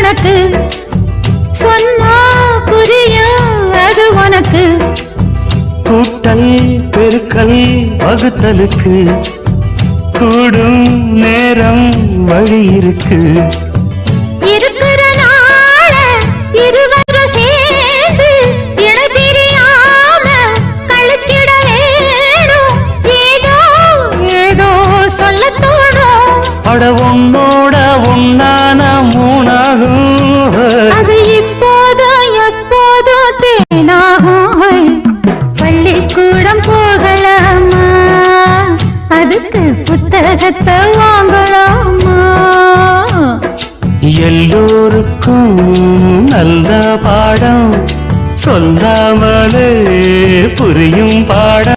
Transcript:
கணக்கு சொன்னா புரியும் அது உனக்கு. கூட்டல் பெருக்கல் வகுத்தலுக்கு கூடும் நேரம் வழி இருக்கு. இருக்கிற நாள இருவரும் சேர்ந்து இணைபிரியாம கழிச்சிட வேணும். ஏதோ ஏதோ சொல்ல தோணும். அட உன்னோட உன்னான மூணாகும். அது இப்போதும் எப்போதும் தேனாகும். பள்ளிக்கூடம் போகலாமா, அதுக்கு புத்தகத்தை வாங்கலாமா. எல்லோருக்கும் நல்ல பாடம் சொல்லாமலே புரியும் பாடம்.